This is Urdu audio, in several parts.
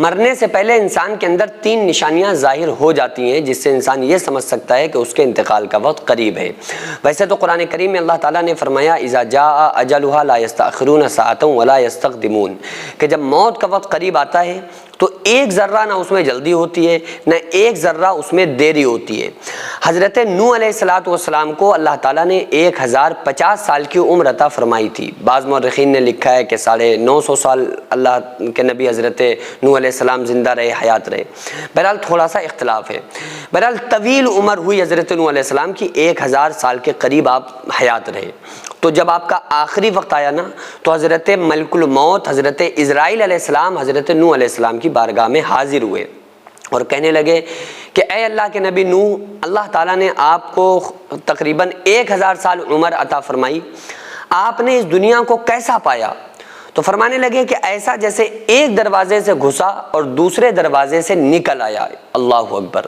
مرنے سے پہلے انسان کے اندر 3 نشانیاں ظاہر ہو جاتی ہیں جس سے انسان یہ سمجھ سکتا ہے کہ اس کے انتقال کا وقت قریب ہے۔ ویسے تو قرآن کریم میں اللہ تعالیٰ نے فرمایا اذا جاء اجلها لا يستأخرون ساعة ولا يستقدمون، کہ جب موت کا وقت قریب آتا ہے تو ایک ذرہ نہ اس میں جلدی ہوتی ہے نہ ایک ذرہ اس میں دیری ہوتی ہے۔ حضرت نوح علیہ السلام کو اللہ تعالیٰ نے 1050 سال کی عمر عطا فرمائی تھی۔ بعض مورخین نے لکھا ہے کہ 950 سال اللہ کے نبی حضرت نوح علیہ السلام زندہ رہے، حیات رہے۔ بہرحال تھوڑا سا اختلاف ہے۔ بہرحال طویل عمر ہوئی حضرت نوح علیہ السلام کی، 1000 سال کے قریب آپ حیات رہے۔ تو جب آپ کا آخری وقت آیا نا تو حضرت ملک الموت حضرت اسرائیل علیہ السلام حضرت نوح علیہ السلام کی بارگاہ میں حاضر ہوئے اور کہنے لگے کہ اے اللہ کے نبی نوح، اللہ تعالیٰ نے آپ کو تقریباً 1000 سال عمر عطا فرمائی، آپ نے اس دنیا کو کیسا پایا؟ تو فرمانے لگے کہ ایسا جیسے ایک دروازے سے گھسا اور دوسرے دروازے سے نکل آیا۔ اللہ اکبر!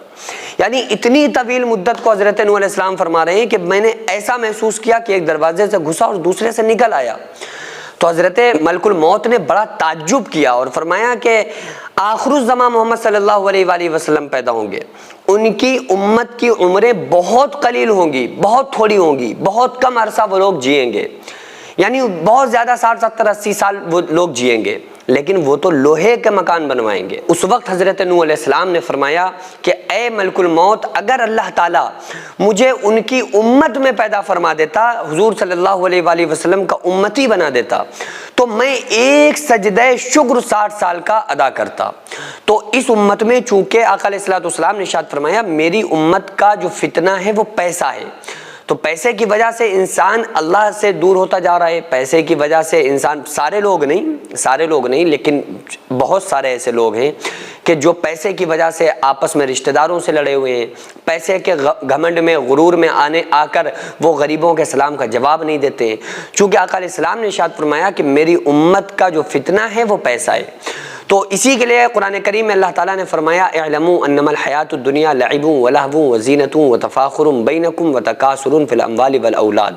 یعنی اتنی طویل مدت کو حضرت نوح علیہ السلام فرما رہے ہیں کہ میں نے ایسا محسوس کیا کہ ایک دروازے سے گھسا اور دوسرے سے نکل آیا۔ تو حضرت ملک الموت نے بڑا تعجب کیا اور فرمایا کہ آخر الزمان محمد صلی اللہ علیہ وآلہ وسلم پیدا ہوں گے، ان کی امت کی عمریں بہت قلیل ہوں گی، بہت تھوڑی ہوں گی، بہت کم عرصہ وہ لوگ جئیں گے، یعنی بہت زیادہ 60 70 80 سال وہ لوگ جئیں گے، لیکن وہ تو لوہے کے مکان بنوائیں گے۔ اس وقت حضرت نوح علیہ السلام نے فرمایا کہ اے ملک الموت، اگر اللہ تعالیٰ مجھے ان کی امت میں پیدا فرما دیتا، حضور صلی اللہ علیہ وآلہ وسلم کا امتی بنا دیتا، تو میں ایک سجدہ شکر 60 سال کا ادا کرتا۔ تو اس امت میں چونکہ آقا علیہ الصلوۃ والسلام نے ارشاد فرمایا میری امت کا جو فتنہ ہے وہ پیسہ ہے، تو پیسے کی وجہ سے انسان اللہ سے دور ہوتا جا رہا ہے، پیسے کی وجہ سے انسان، سارے لوگ نہیں لیکن بہت سارے ایسے لوگ ہیں کہ جو پیسے کی وجہ سے آپس میں رشتہ داروں سے لڑے ہوئے ہیں، پیسے کے گھمنڈ میں غرور میں آ کر وہ غریبوں کے سلام کا جواب نہیں دیتے ہیں، چونکہ آقا علیہ السلام نے ارشاد فرمایا کہ میری امت کا جو فتنہ ہے وہ پیسہ ہے۔ تو اسی کے لیے قرآن کریم میں اللہ تعالیٰ نے فرمایا اعلموا انما الحیات الدنیا لعب ولہو وزینۃ وتفاخر بینکم وتکاثر فی الاموال والاولاد،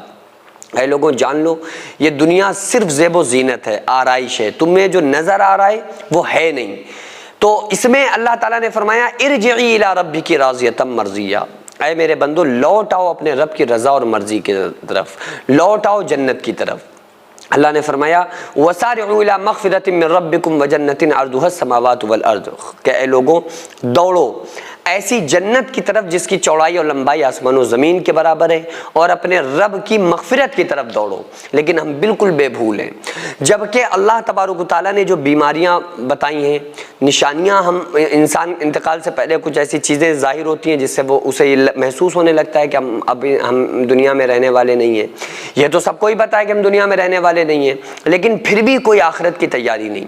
اے لوگوں جان لو یہ دنیا صرف زیب و زینت ہے، آرائش ہے، تمہیں جو نظر آ رہا ہے وہ ہے نہیں۔ تو اس میں اللہ تعالیٰ نے فرمایا ارجعی الی ربک راضیۃ مرضیہ، اے میرے بندو لوٹ آؤ اپنے رب کی رضا اور مرضی کی طرف، لوٹ آؤ جنت کی طرف۔ اللہ نے فرمایا وَسَارِعُوا إِلَىٰ مَغْفِرَةٍ مِّن رَبِّكُمْ وَجَنَّةٍ عَرْضُهَا السَّمَاوَاتُ وَالْأَرْضُ، کہ اے لوگوں دوڑو ایسی جنت کی طرف جس کی چوڑائی اور لمبائی آسمان و زمین کے برابر ہے، اور اپنے رب کی مغفرت کی طرف دوڑو۔ لیکن ہم بالکل بے بھول ہیں، جبکہ اللہ تبارک و تعالیٰ نے جو بیماریاں بتائی ہیں، نشانیاں، ہم انسان انتقال سے پہلے کچھ ایسی چیزیں ظاہر ہوتی ہیں جس سے وہ اسے محسوس ہونے لگتا ہے کہ ہم دنیا میں رہنے والے نہیں ہیں۔ یہ تو سب کو ہی پتہ ہے کہ ہم دنیا میں رہنے والے نہیں ہیں، لیکن پھر بھی کوئی آخرت کی تیاری نہیں۔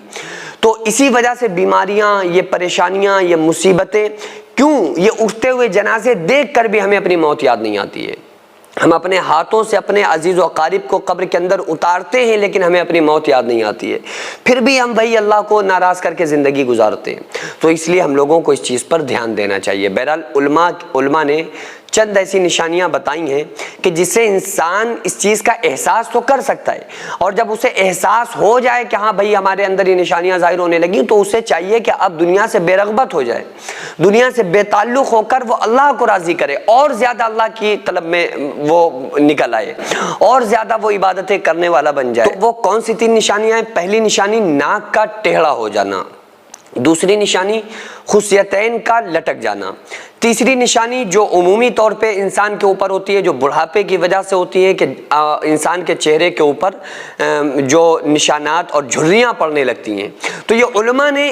تو اسی وجہ سے بیماریاں، یہ پریشانیاں، یہ مصیبتیں، کیوں یہ اٹھتے ہوئے جنازے دیکھ کر بھی ہمیں اپنی موت یاد نہیں آتی ہے۔ ہم اپنے ہاتھوں سے اپنے عزیز و اقارب کو قبر کے اندر اتارتے ہیں لیکن ہمیں اپنی موت یاد نہیں آتی ہے، پھر بھی ہم وہی اللہ کو ناراض کر کے زندگی گزارتے ہیں۔ تو اس لیے ہم لوگوں کو اس چیز پر دھیان دینا چاہیے۔ بہرحال علماء نے چند ایسی نشانیاں بتائی ہیں کہ جس سے انسان اس چیز کا احساس تو کر سکتا ہے، اور جب اسے احساس ہو جائے کہ ہاں بھائی ہمارے اندر یہ نشانیاں ظاہر ہونے لگیں، تو اسے چاہیے کہ اب دنیا سے بے رغبت ہو جائے، دنیا سے بے تعلق ہو کر وہ اللہ کو راضی کرے، اور زیادہ اللہ کی طلب میں وہ نکل آئے، اور زیادہ وہ عبادتیں کرنے والا بن جائے۔ تو وہ کون سی 3 نشانیاں ہیں؟ پہلی نشانی ناک کا ٹیڑھا ہو جانا، دوسری نشانی خصیتین کا لٹک جانا، تیسری نشانی جو عمومی طور پہ انسان کے اوپر ہوتی ہے، جو بڑھاپے کی وجہ سے ہوتی ہے، کہ انسان کے چہرے کے اوپر جو نشانات اور جھریاں پڑنے لگتی ہیں۔ تو یہ علماء نے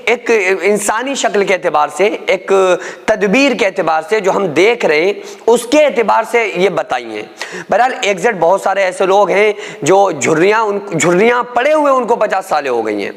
ایک انسانی شکل کے اعتبار سے، ایک تدبیر کے اعتبار سے جو ہم دیکھ رہے ہیں اس کے اعتبار سے یہ بتائی ہیں۔ بہرحال ایگزیکٹ بہت سارے ایسے لوگ ہیں جو جھریاں پڑے ہوئے ان کو 50 سالیں ہو گئی ہیں،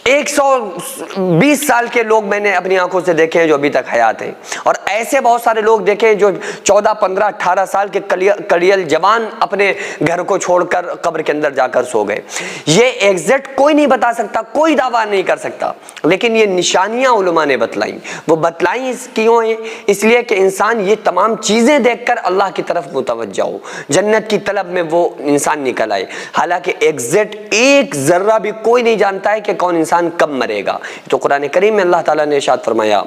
120 سال کے لوگ میں نے اپنی آنکھوں سے دیکھے ہیں جو ابھی تک حیات ہیں، اور ایسے بہت سارے لوگ دیکھیں جو 14 15 18 سال کے کڑیل جوان اپنے گھر کو چھوڑ کر قبر کے اندر جا کر سو گئے. یہ ایگزیکٹ کوئی نہیں بتا سکتا, کوئی دعویٰ نہیں کر سکتا, لیکن یہ نشانیاں علماء نے بتلائیں. وہ بتلائیں کیوں ہیں؟ اس لیے کہ انسان یہ تمام چیزیں دیکھ کر اللہ کی طرف متوجہ ہو, جنت کی طلب میں وہ انسان نکل آئے. حالانکہ ایگزیکٹ ایک ذرہ بھی کوئی نہیں جانتا ہے کہ کون انسان کب مرے گا. تو قرآن کریم میں اللہ تعالیٰ نے ارشاد فرمایا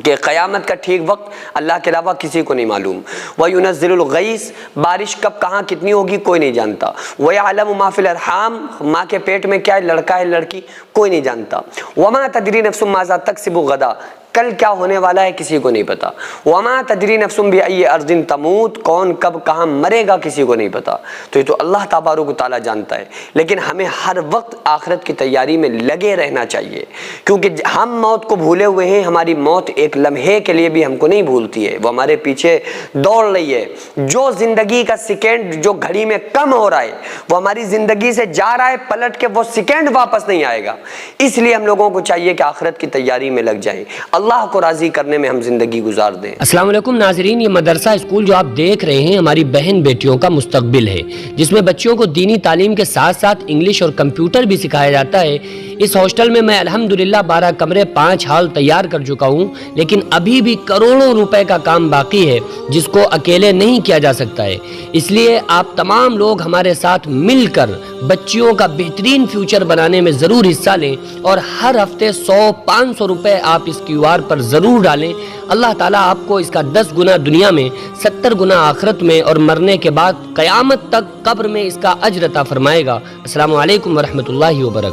کہ قیامت کا ٹھیک وقت اللہ کے علاوہ کسی کو نہیں معلوم. وَيُنَزِّلُ الْغَيْثَ, بارش کب کہاں کتنی ہوگی کوئی نہیں جانتا. وَيَعْلَمُ مَا فِي الْأَرْحَامِ, ماں کے پیٹ میں کیا ہے, لڑکا ہے لڑکی, کوئی نہیں جانتا. وَمَا تَدْرِي نَفْسٌ مَاذَا تَكْسِبُ غَدًا, کل کیا ہونے والا ہے کسی کو نہیں پتا. وَمَا تَدْرِي نَفْسٌ بِأَيِّ أَرْضٍ تَمُوتُ, کون کب کہاں مرے گا کسی کو نہیں پتا. تو یہ تو اللہ تبارک و تعالیٰ جانتا ہے, لیکن ہمیں ہر وقت آخرت کی تیاری میں لگے رہنا چاہیے, کیونکہ ہم موت کو بھولے ہوئے ہیں. ہماری موت ایک لمحے کے لیے بھی ہم کو نہیں بھولتی ہے, وہ ہمارے پیچھے دوڑ رہی ہے. جو زندگی کا سیکنڈ جو گھڑی میں کم ہو رہا ہے وہ ہماری زندگی سے جا رہا ہے پلٹ کے, وہ سیکنڈ واپس نہیں آئے گا. اس لیے ہم لوگوں کو چاہیے کہ آخرت کی تیاری میں لگ جائیں, اللہ کو راضی کرنے میں ہم زندگی گزار دیں. السلام علیکم ناظرین, یہ مدرسہ اسکول جو آپ دیکھ رہے ہیں ہماری بہن بیٹیوں کا مستقبل ہے, جس میں بچوں کو دینی تعلیم کے ساتھ ساتھ انگلش اور کمپیوٹر بھی سکھایا جاتا ہے. اس ہاسٹل میں میں الحمدللہ 12 کمرے 5 ہال تیار کر چکا ہوں, لیکن ابھی بھی کروڑوں روپے کا کام باقی ہے جس کو اکیلے نہیں کیا جا سکتا ہے. اس لیے آپ تمام لوگ ہمارے ساتھ مل کر بچیوں کا بہترین فیوچر بنانے میں ضرور حصہ لیں, اور ہر ہفتے 100-500 روپے آپ اس QR پر ضرور ڈالیں. اللہ تعالیٰ آپ کو اس کا 10 گنا دنیا میں, 70 گنا آخرت میں, اور مرنے کے بعد قیامت تک قبر میں اس کا اجر عطا فرمائے گا. السلام علیکم ورحمۃ اللہ وبرکاتہ.